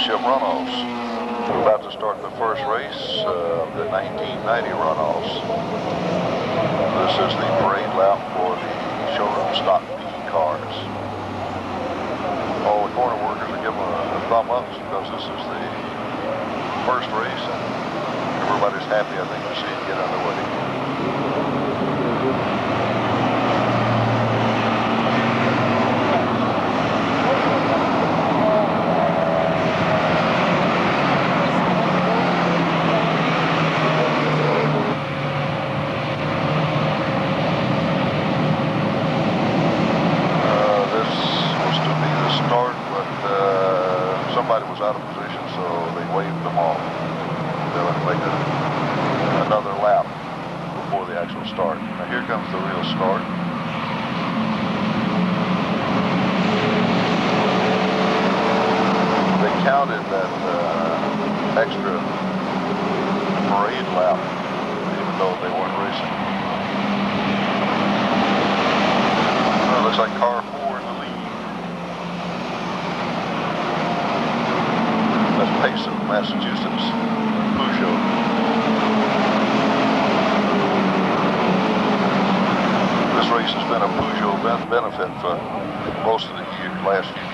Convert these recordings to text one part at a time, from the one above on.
Championship Runoffs. We're about to start the first race of the 1990 Runoffs. This is the parade lap for the showroom stock B cars. All the corner workers are giving a thumb up because this is the first race, and everybody's happy, I think, to see it get underway. Somebody was out of position, so they waved them off. They'll have to make another lap before the actual start. Now here comes the real start. They counted that extra parade lap, even though they weren't racing. Well, it looks like car 4 in the lead. Payson, Massachusetts, Peugeot. This race has been a Peugeot benefit for most of the last few years.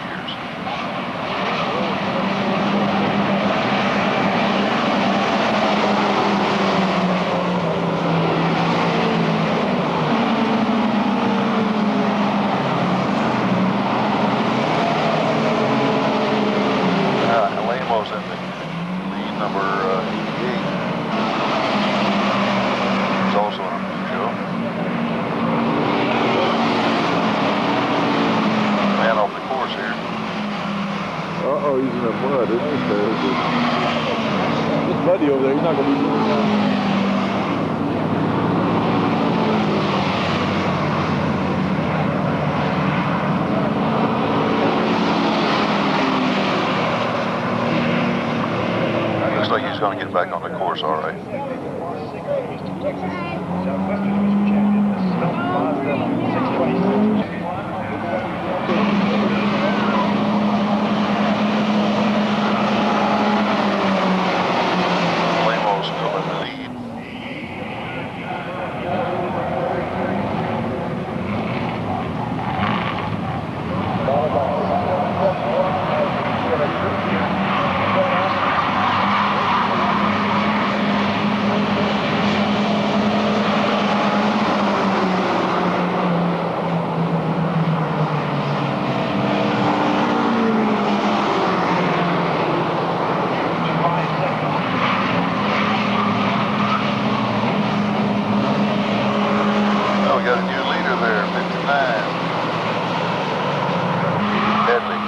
In the lead, number 88. He's also in a Peugeot. Man off the course here. Uh-oh, he's in the mud, isn't he? It's muddy over there. He's not going to be moving around. Looks like he's going to get back on the course, all right. Lamo's still in the lead. Got a new leader there, 59. Deadly.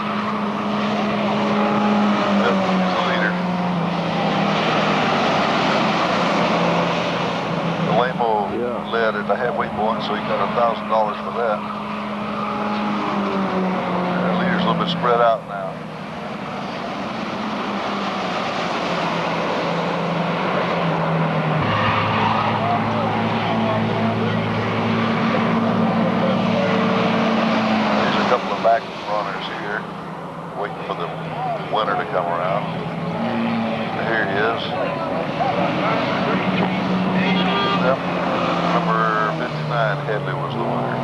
Yep, he's the leader. The Lamo led at the halfway point, so he got $1,000 for that. The leader's a little bit spread out now. Back runners here, waiting for the winner to come around. Here he is. Yep. Number 59, Headley, was the winner.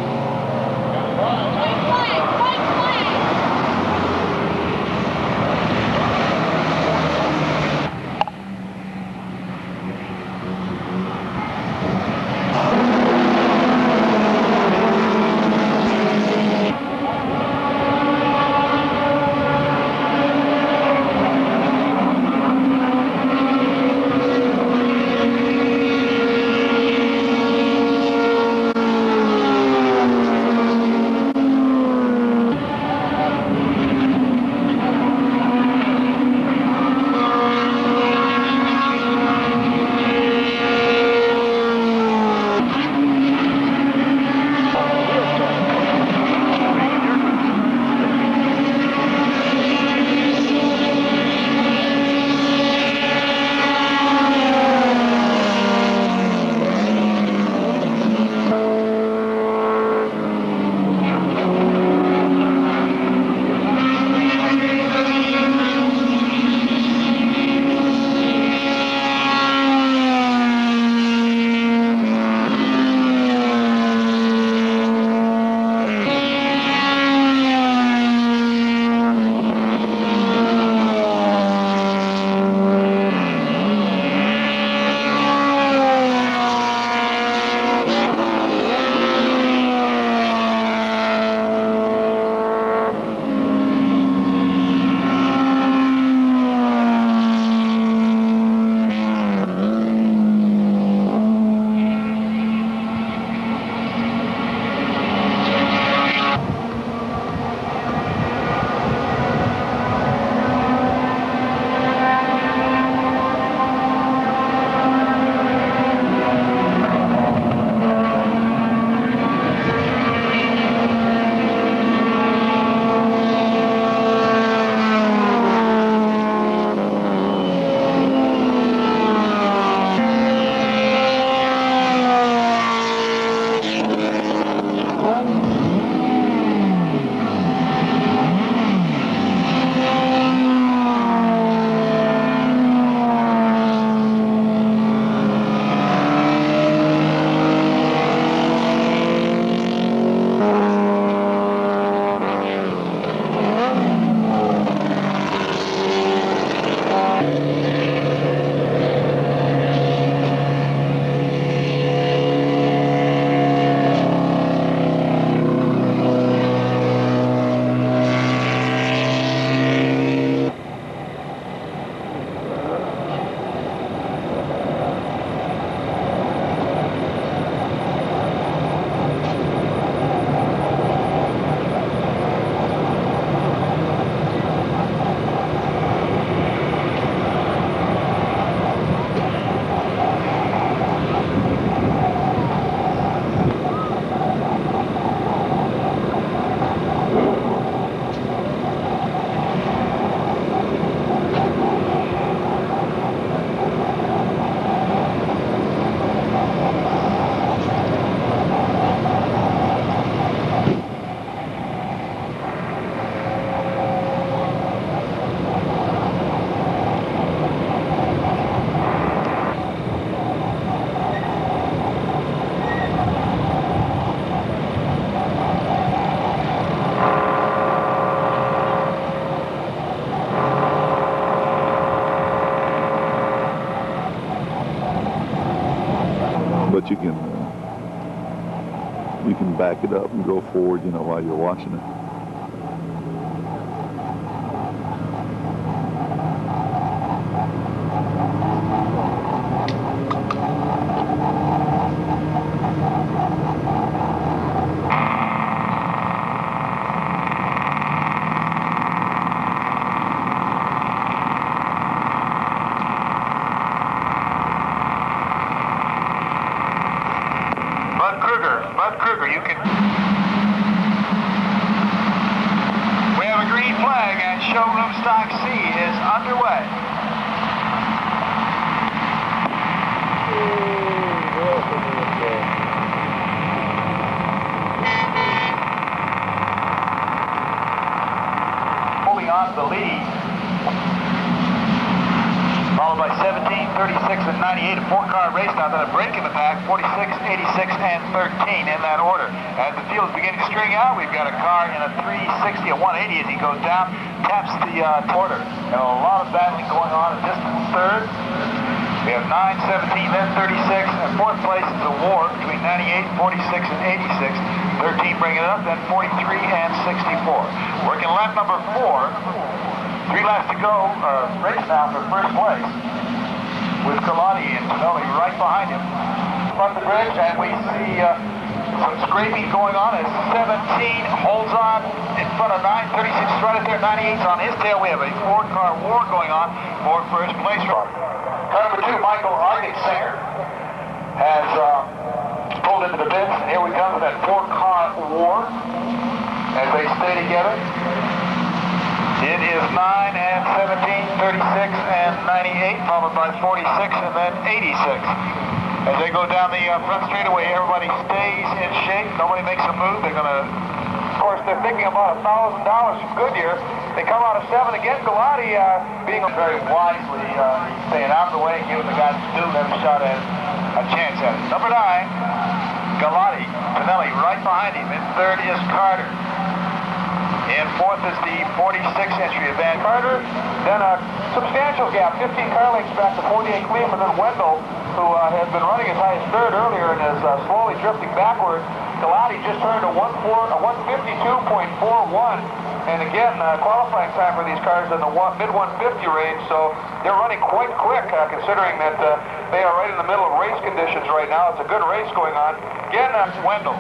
but you can back it up and go forward, you know, while you're watching it. Bud Kruger, you can... We have a green flag and showroom stock C is underway. Holding on to the lead. Followed by 17, 36, and 98, a four-car race now, then a break in the pack, 46, 86, and 13 in that order. As the field is beginning to string out, we've got a car in a 360, a 180 as he goes down, taps the quarter. And a lot of battling going on in distant third. We have 9, 17, then 36, and fourth place is a war between 98, 46, and 86. 13 bringing it up, then 43 and 64. Working lap number 4. 3 laps to go, race now for first place with Galati and Tonelli right behind him. Front the bridge, and we see some scraping going on as 17 holds on in front of 9, 36 is right up there, 98's on his tail. We have a four-car war going on for first place. Car number 2, Michael Argensinger, has pulled into the pits, and here we come with that four-car war as they stay together. It is 9 and 17, 36 and 98, followed by 46 and then 86. As they go down the front straightaway, everybody stays in shape. Nobody makes a move. They're going to, of course, they're thinking about $1,000 from Goodyear. They come out of 7 again. Galati being very wisely staying out of the way and giving the guys who do have a shot at a chance at it. Number 9, Galati, Tonelli right behind him. In third is Carter. In fourth is the 46th entry of Van Carter. Then a substantial gap, 15 car lengths back to 48 Cleveland, and Wendell, who had been running as high as third earlier and is slowly drifting backward. Galati just turned a 152.41. And again, qualifying time for these cars in the mid-150 range, so they're running quite quick, considering that they are right in the middle of race conditions right now. It's a good race going on. Again, Wendell.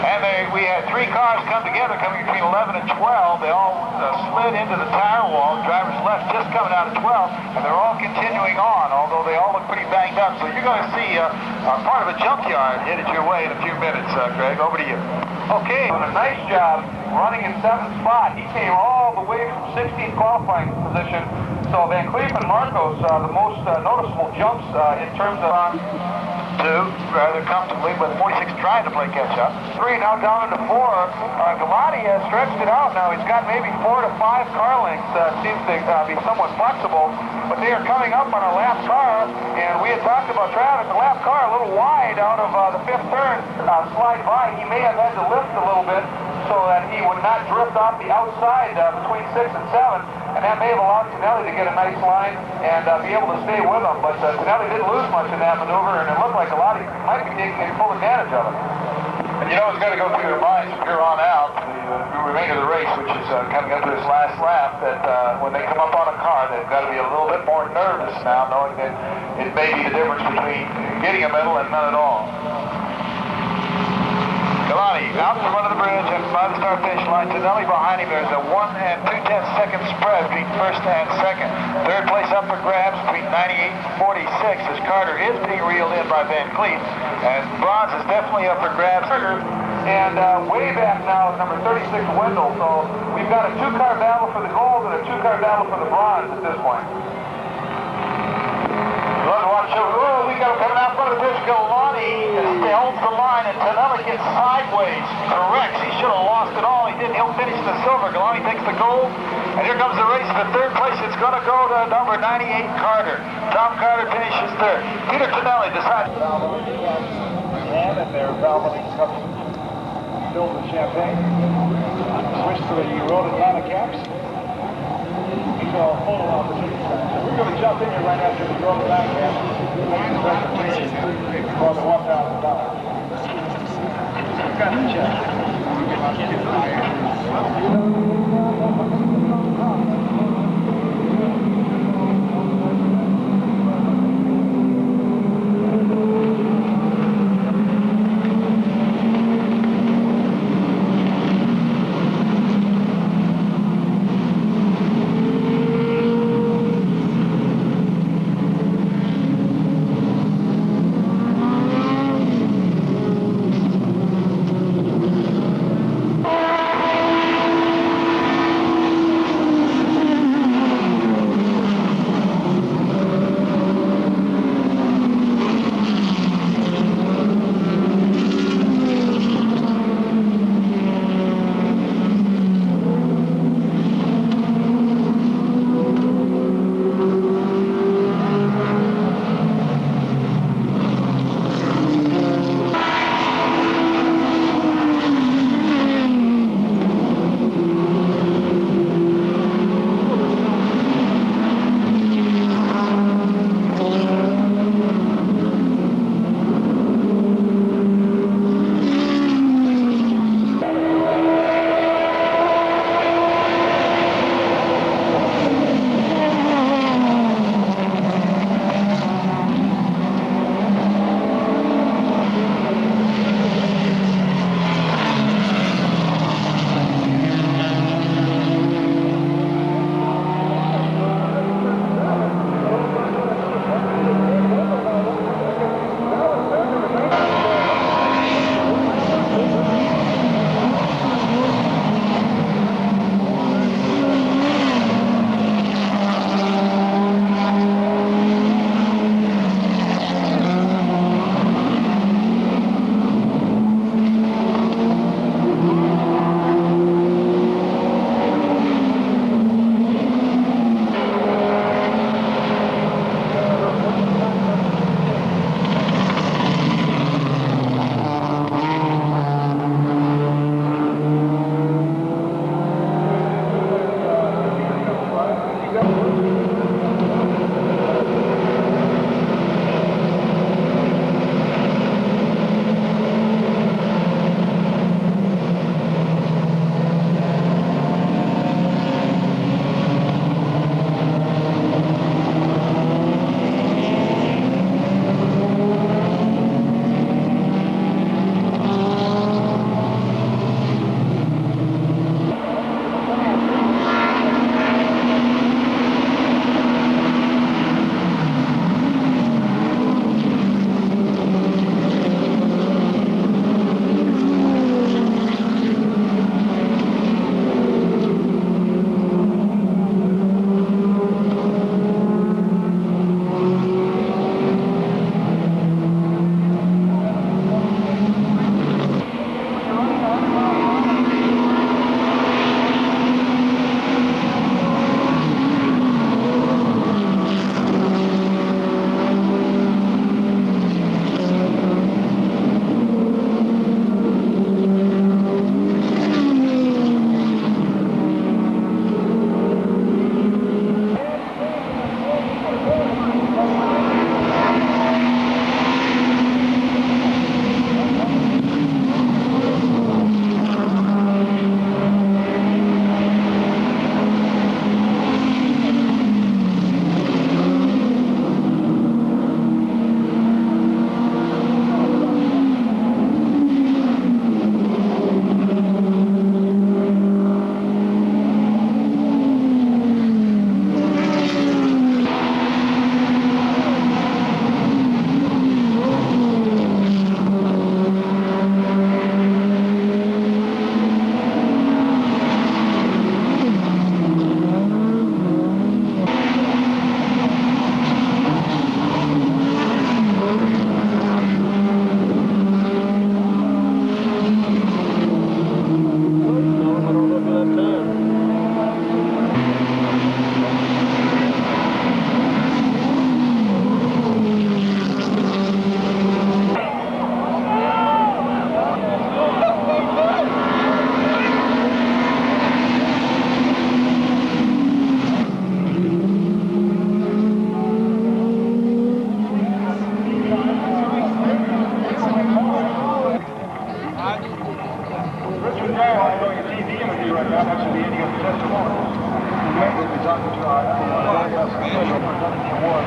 And we had 3 cars come together, coming between 11 and 12. They all slid into the tire wall. Drivers left just coming out of 12, and they're all continuing on, although they all look pretty banged up. So you're going to see part of a junkyard headed your way in a few minutes, Greg. Over to you. Okay, doing a nice job running in 7th spot. He came all the way from 16th qualifying position. So Van Cleef and Marcos, the most noticeable jumps in terms of... 2 rather comfortably, but 46 trying to play catch up. 3 now down into 4. Galati has stretched it out now. He's got maybe 4 to 5 car lengths. Seems to be somewhat flexible, but they are coming up on a lap car, and we had talked about Travis. The lap car a little wide out of the 5th turn, slide by. He may have had to lift a little bit so that he would not drift off the outside between 6 and 7, and that may have allowed Tonelli to get a nice line and be able to stay with him. But Tonelli didn't lose much in that maneuver, and it looked like Galati might be taking full advantage of it. And you know it's going to go through their minds from here on out, the remainder of the race, which is coming up to this last lap, that when they come up on a car, they've got to be a little bit more nervous now, knowing that it may be the difference between getting a medal and none at all. Galati out in front of the bridge and by the start-finish line. Tonelli behind him. There's a 1 and 2/10 second spread between first and second. Third place up for grabs between 98 and 46 as Carter is being reeled in by Van Cleef. And bronze is definitely up for grabs. And way back now is number 36, Wendell. So we've got a 2-car battle for the gold and a 2-car battle for the bronze at this point. Oh, we got him coming out front of the bridge. Galati holds the line, and Tonelli gets sideways. Correct. He should have lost it all. He didn't. He'll finish the silver. Galati takes the gold, and here comes the race for third place. It's going to go to number 98, Carter. Tom Carter finishes third. Peter Tonelli decides. And they're valvoing cups filled with champagne. Switch to the rhododendron caps. So photo opportunity. We're going to jump in here right after we go to the back half. For the $1,000. Got the Richard Joe, I'm doing a TV interview right now. That should be any of the testimony. We'll be talking to our special presenting the award.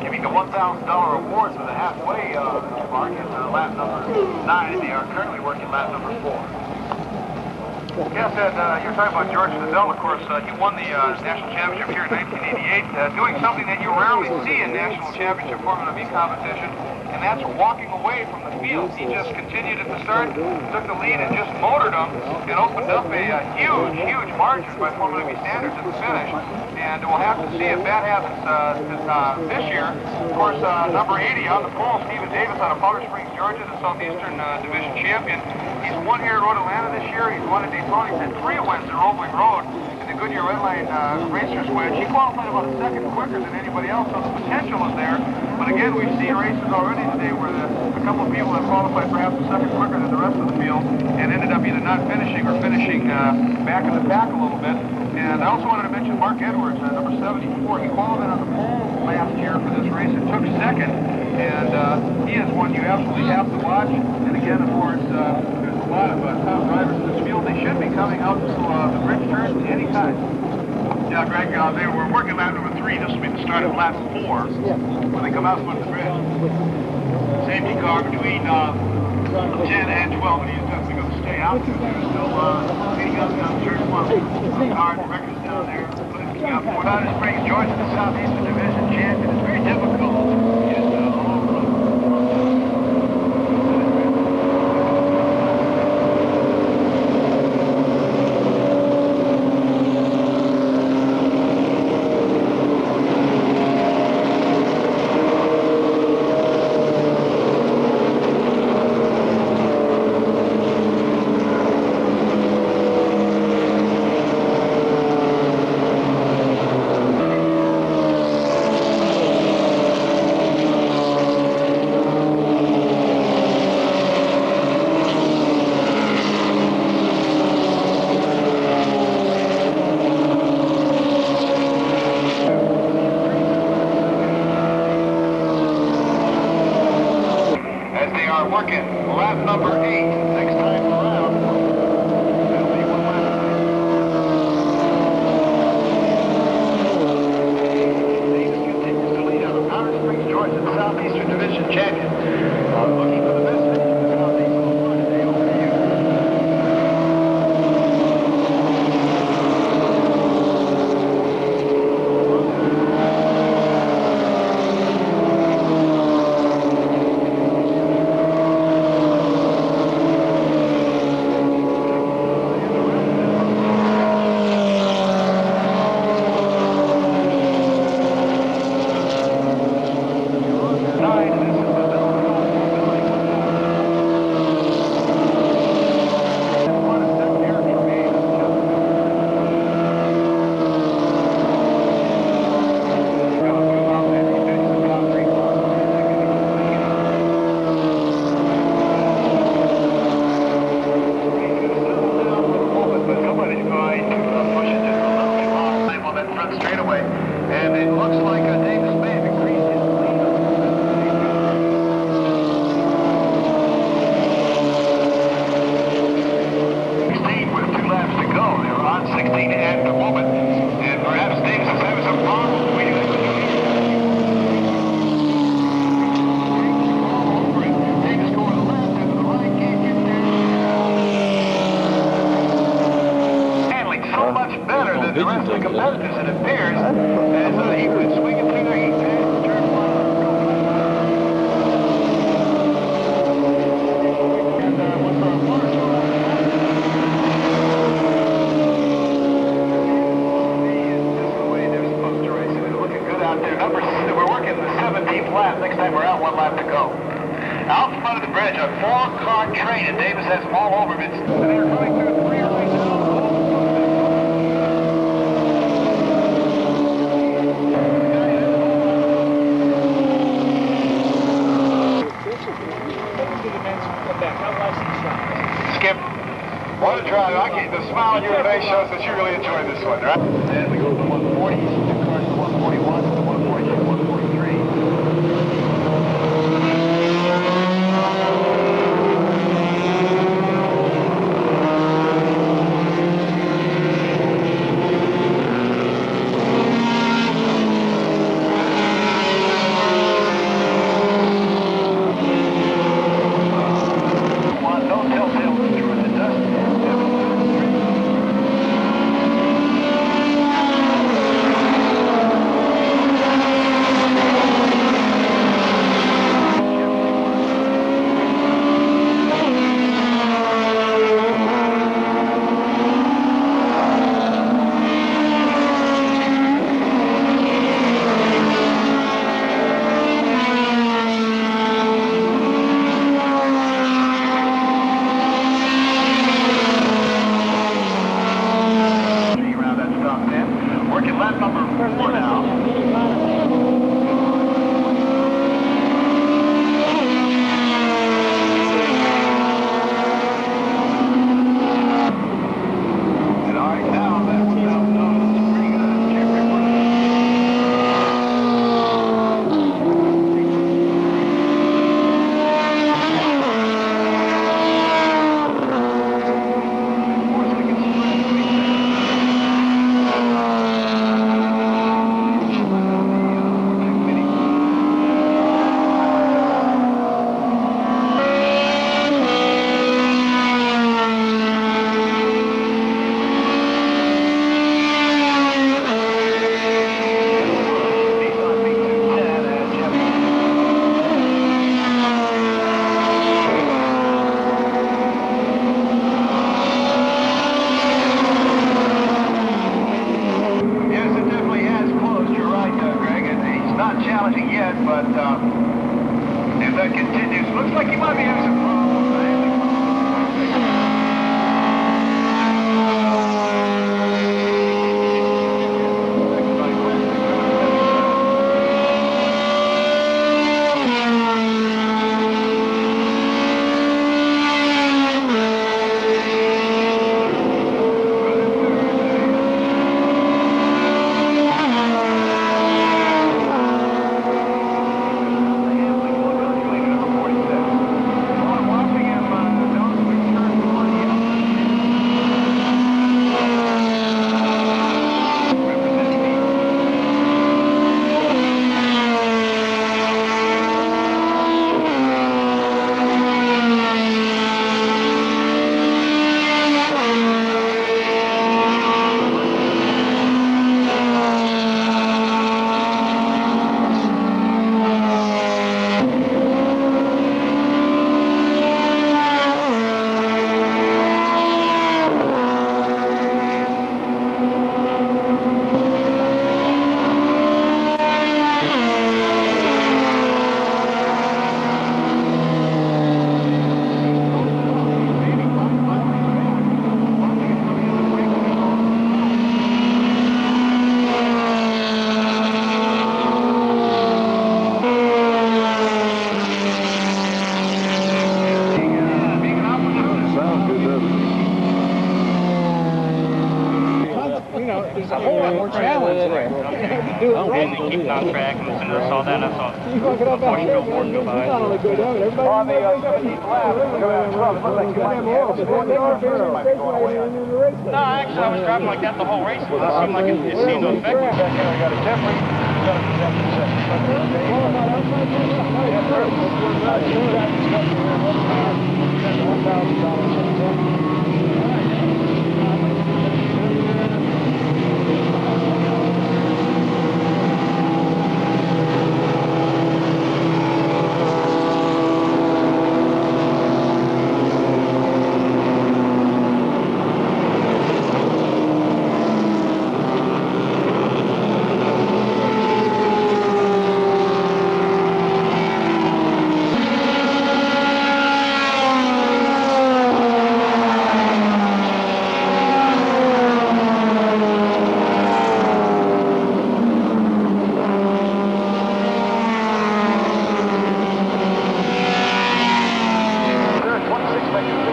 Giving the $1,000 award for the halfway mark in lap number 9. They are currently working lap number 4. Yes, Ed, you're talking about George Liddell, of course. He won the national championship here in 1988, doing something that you rarely see in national championship Formula V competition, and that's walking away from the field. He just continued at the start, took the lead, and just motored them, and opened up a huge margin by Formula V standards at the finish. And we'll have to see if that happens this year. Of course, number 80 on the pole, Stephen Davis out of Powder Springs, Georgia, the Southeastern Division champion. He's won here at Road Atlanta this year. He's won at Daytona. He's had 3 wins at Roebling Road in the Goodyear Redline Racers Wedge. He qualified about a second quicker than anybody else, so the potential is there. But again, we've seen races already today where a couple of people have qualified perhaps a second quicker than the rest of the field and ended up either not finishing or finishing back in the pack a little bit. And I also wanted to mention Mark Edwards, number 74. He qualified on the pole last year for this race and took second. And he is one you absolutely have to watch. And again, of course, there's a lot of top drivers in this field. They should be coming out to the bridge turns any time. Yeah, Greg, they were working lap number 3. This will be the start of lap 4 when they come out from the bridge. Safety car between 10 and 12, and he's definitely going to stay out because they're still leading up down turn 1. Car directors down there looking out for Powder Springs, Georgia, the Southeastern Division champion. It's very difficult. Working lap number 8, 6 times around. That'll be 1 lap. Davis continues to lead out of Powder Springs, Georgia, the Southeastern Division champion. Looking for the best finish in the Southeast so far today. Over to you. Straightaway, and it looks like Davis may have increased his lead. 16 with 2 laps to go. They were on 16 at the moment, and perhaps Davis is having some problems. Davis going to the left and to the right, can't get there. Handling so much better than the rest of the competitors, it appears, as he was swinging through there. He passed turn 1. And went for a first. Just the way they're supposed to race. They're looking good out there. We're working the 17th lap. Next time we're out, 1 lap to go. Out in front of the bridge, a 4-car train, and Davis has them all over him. And they're coming through 3 right now. Skip, what a drive. The smile on your face shows that you really enjoyed this one, right? And we go to the 140s, 2 cars to 141, to the 142, 143. No telltale through the dust. it's a whole lot more challenge there. And they keep on track, and as soon as I saw that, I saw a 40-year-old horse go by. On the 17th lap, it looked like you might have No, actually, I was driving like that the whole race. It seemed like it seemed to affect me. We got a Jeffrey.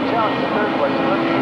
Challenge in third place.